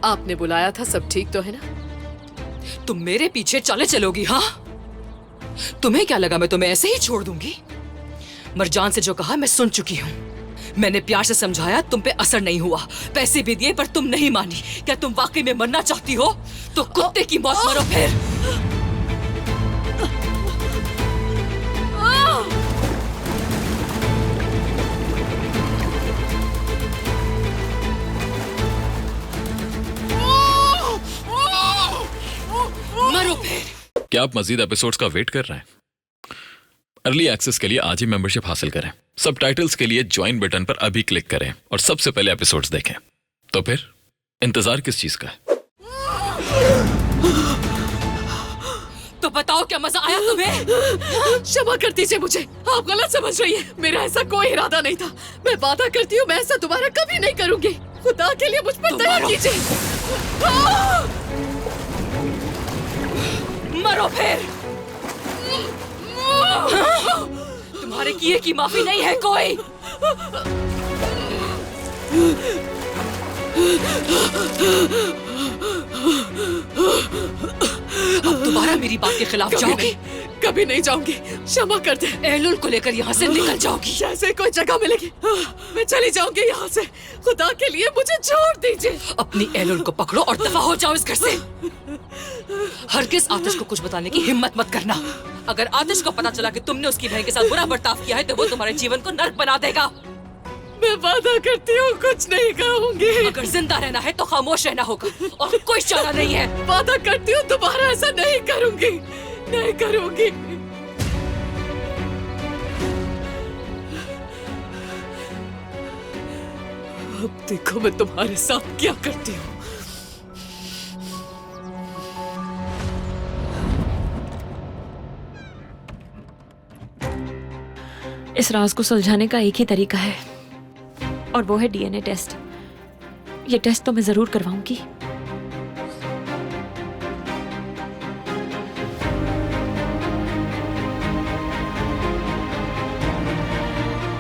आपने बुलाया था, सब ठीक तो है ना? तुम मेरे पीछे चलोगी? हाँ, तुम्हें क्या लगा मैं तुम्हें ऐसे ही छोड़ दूंगी? मरजान से जो कहा मैं सुन चुकी हूँ। मैंने प्यार से समझाया, तुम पे असर नहीं हुआ। पैसे भी दिए पर तुम नहीं मानी। क्या तुम वाकई में मरना चाहती हो? तो कुत्ते की मौत मरो फिर। मरो फिर। क्या आप मजीद एपिसोड्स का वेट कर रहे हैं? अर्ली एक्सेस के लिए आज ही मेंबरशिप हासिल करें। सबटाइटल्स के लिए ज्वाइन बटन पर अभी क्लिक करें और सबसे पहले एपिसोड्स देखें। तो फिर इंतजार किस चीज का है? तो बताओ क्या मजा आया तुम्हें? क्षमा कर दीजिए मुझे, आप गलत समझ रही है। मेरा ऐसा कोई इरादा नहीं था। मैं वादा करती हूँ मैं ऐसा दोबारा कभी नहीं करूंगी। खुदा के लिए मुझ पर दया कीजिए। मरो फिर। तुम्हारे किए की माफी नहीं है कोई। अब दोबारा मेरी बात के खिलाफ जाओगी? कभी नहीं जाऊंगी, क्षमा कर दे। एहलुल को लेकर यहाँ से निकल जाओगी? जैसे कोई जगह मिलेगी मैं चली जाऊंगी यहाँ से। खुदा के लिए मुझे छोड़ दीजिए। अपनी एहलुल को पकड़ो और दफा हो जाओ इस घर से। हरगिज आतिश को कुछ बताने की हिम्मत मत करना। अगर आतिश को पता चला कि तुमने उसकी बहन के साथ बुरा बर्ताव किया है तो वो तुम्हारे जीवन को नर्क बना देगा। मैं वादा करती हूँ कुछ नहीं कहूंगी। अगर जिंदा रहना है तो खामोश रहना होगा और कोई चारा नहीं है। वादा करती हूँ दोबारा ऐसा नहीं करूंगी, नहीं करूंगी। अब देखो मैं तुम्हारे साथ क्या करती हूँ। इस राज को सुलझाने का एक ही तरीका है और वो है डीएनए टेस्ट। ये टेस्ट तो मैं जरूर करवाऊंगी।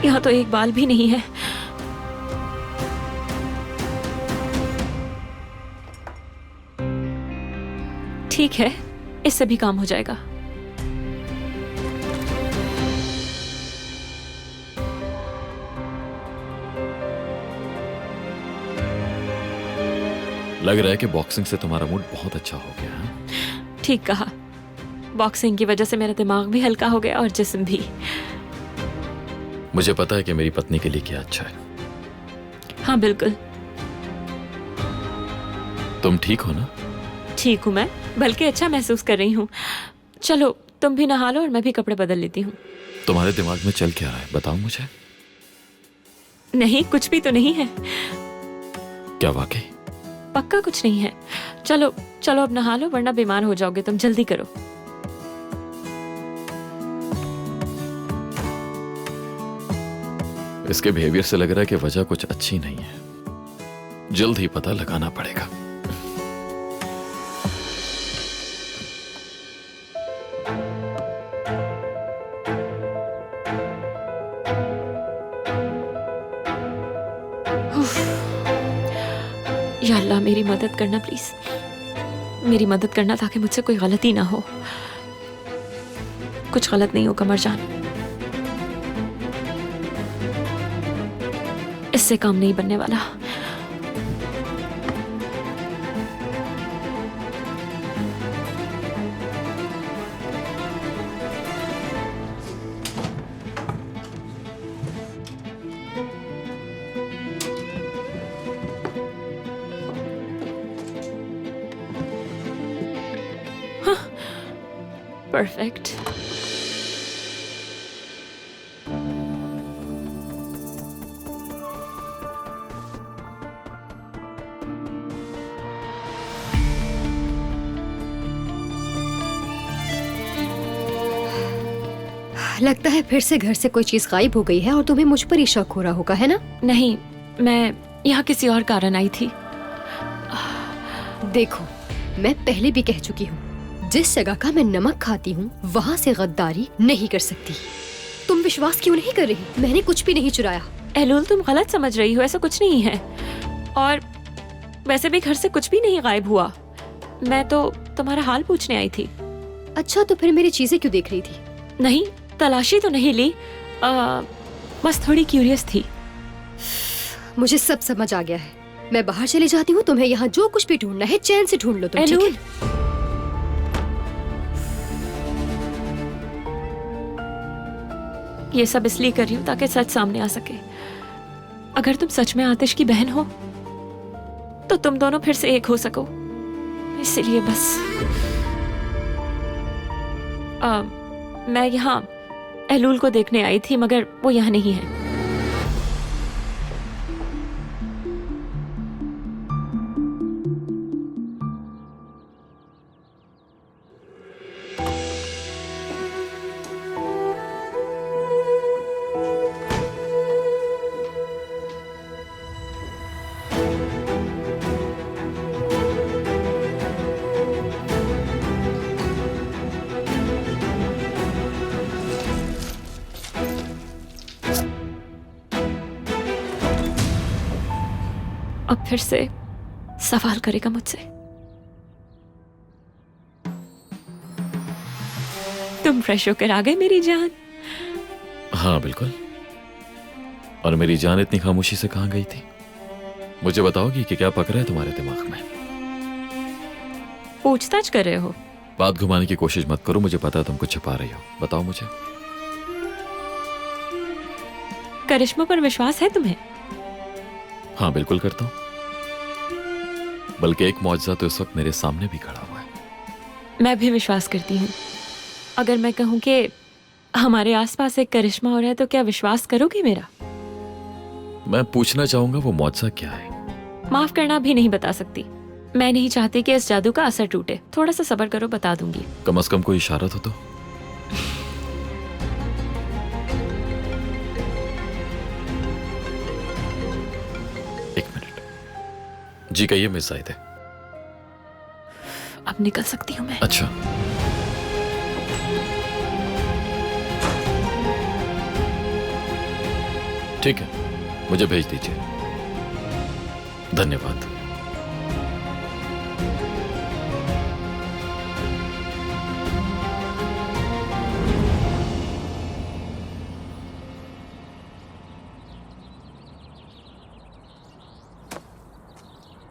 यहाँ तो एक बाल भी नहीं है। ठीक है, इससे भी काम हो जाएगा। लग रहा है कि बॉक्सिंग से तुम्हारा मूड बहुत अच्छा हो गया है। ठीक कहा, बॉक्सिंग की वजह से मेरा दिमाग भी हल्का हो गया और जिस्म भी। मुझे पता है कि मेरी पत्नी के लिए क्या अच्छा है। हाँ बिल्कुल। तुम ठीक हो ना? ठीक हूँ मैं, बल्कि अच्छा महसूस कर रही हूँ। चलो तुम भी नहा लो और मैं भी कपड़े बदल लेती हूँ। तुम्हारे दिमाग में चल क्या रहा है बताओ मुझे। नहीं, कुछ भी तो नहीं है। क्या वाकई? पक्का कुछ नहीं है। चलो चलो अब नहा लो वरना बीमार हो जाओगे। तुम जल्दी करो। इसके बिहेवियर से लग रहा है कि वजह कुछ अच्छी नहीं है। जल्द ही पता लगाना पड़ेगा। या अल्लाह मेरी मदद करना प्लीज, मेरी मदद करना ताकि मुझसे कोई गलती ना हो। कुछ गलत नहीं होगा मरजान, इससे काम नहीं बनने वाला। परफेक्ट। लगता है फिर से घर से कोई चीज गायब हो गई है और तुम्हें मुझ पर ही शक हो रहा होगा, है ना? नहीं, मैं यहाँ किसी और कारण आई थी। देखो, मैं पहले भी कह चुकी हूँ, जिस जगह का मैं नमक खाती हूँ वहाँ से गद्दारी नहीं कर सकती। तुम विश्वास क्यों नहीं कर रही? मैंने कुछ भी नहीं चुराया। एहलुल तुम गलत समझ रही हो, ऐसा कुछ नहीं है। और वैसे भी घर से कुछ भी नहीं गायब हुआ। मैं तो तुम्हारा हाल पूछने आई थी। अच्छा, तो फिर मेरी चीजें क्यों देख रही थी? नहीं, तलाशी तो नहीं ली, बस थोड़ी क्यूरियस थी। मुझे सब समझ आ गया है। मैं बाहर चली जाती हूँ, तुम्हें यहाँ जो कुछ भी ढूंढना है चैन से ढूंढ लो तुम, ठीक है? ये सब इसलिए कर रही हूँ ताकि सच सामने आ सके। अगर तुम सच में आतिश की बहन हो तो तुम दोनों फिर से एक हो सको, इसलिए बस। मैं यहाँ एलूल को देखने आई थी, मगर वो यहाँ नहीं है। अब फिर से सवाल करेगा मुझसे। तुम फ्रेश होकर आ गए मेरी जान। हाँ बिल्कुल। और मेरी जान इतनी खामोशी से कहाँ गई थी? मुझे बताओगी कि क्या पक रहा है तुम्हारे दिमाग में? पूछताछ कर रहे हो? बात घुमाने की कोशिश मत करो, मुझे पता है तुम कुछ छुपा रही हो। बताओ मुझे। करिश्मा पर विश्वास है तुम्हें? हाँ बिल्कुल करता हूं, बल्कि एक मौजज़ा तो इस वक्त मेरे सामने भी खड़ा हुआ है। मैं भी विश्वास करती हूँ। अगर मैं कहूँ कि हमारे आसपास एक करिश्मा हो रहा है तो क्या विश्वास करोगे मेरा? मैं पूछना चाहूंगा वो मौजज़ा क्या है? माफ करना भी नहीं बता सकती। मैं नहीं चाहती कि इस जादू का असर टूटे। थोड़ा सा सब्र करो, बता दूंगी। कम से कम कोई इशारा तो जी कहिए मिस जाहिद। अब निकल सकती हूँ मैं? अच्छा, ठीक है, मुझे भेज दीजिए। धन्यवाद।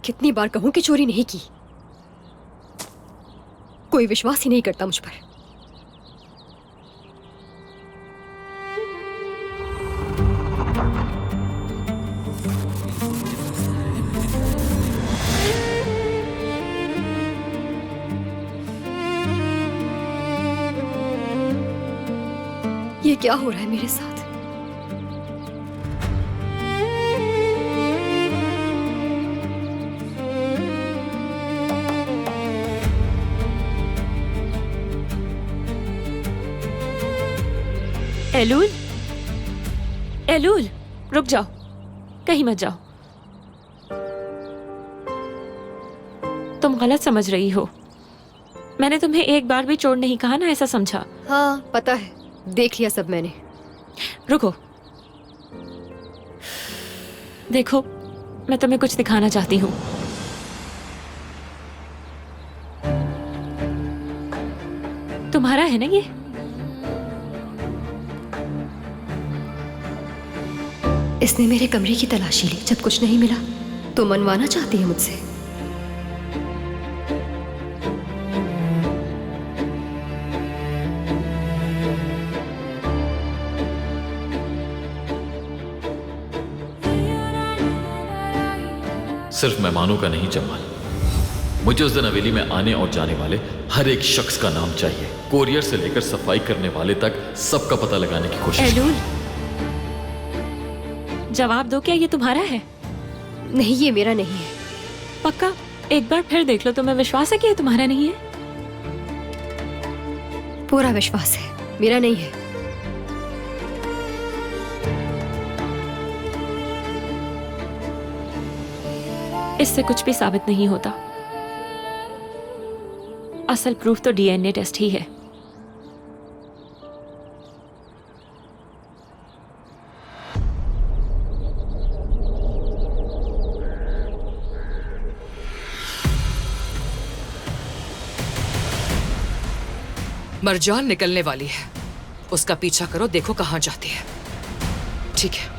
कितनी बार कहूं कि चोरी नहीं की, कोई विश्वास ही नहीं करता मुझ पर। ये क्या हो रहा है मेरे साथ? एलूल, एलूल, रुक जाओ, कहीं मत जाओ। तुम गलत समझ रही हो। मैंने तुम्हें एक बार भी चोर नहीं कहा ना, ऐसा समझा। हाँ पता है, देख लिया सब मैंने। रुको, देखो, मैं तुम्हें कुछ दिखाना चाहती हूँ। तुम्हारा है ना ये? इसने मेरे कमरे की तलाशी ली, जब कुछ नहीं मिला तो मनवाना चाहती है मुझसे। सिर्फ मेहमानों का नहीं जमाल, मुझे उस दिन हवेली में आने और जाने वाले हर एक शख्स का नाम चाहिए। कोरियर से लेकर सफाई करने वाले तक सबका पता लगाने की कोशिश। एलूल, जवाब दो, क्या ये तुम्हारा है? नहीं, ये मेरा नहीं है। पक्का? एक बार फिर देख लो, तुम्हें विश्वास है कि ये तुम्हारा नहीं है? पूरा विश्वास है, मेरा नहीं है। इससे कुछ भी साबित नहीं होता। असल प्रूफ तो डीएनए टेस्ट ही है। मरजान निकलने वाली है, उसका पीछा करो, देखो कहाँ जाती है। ठीक है।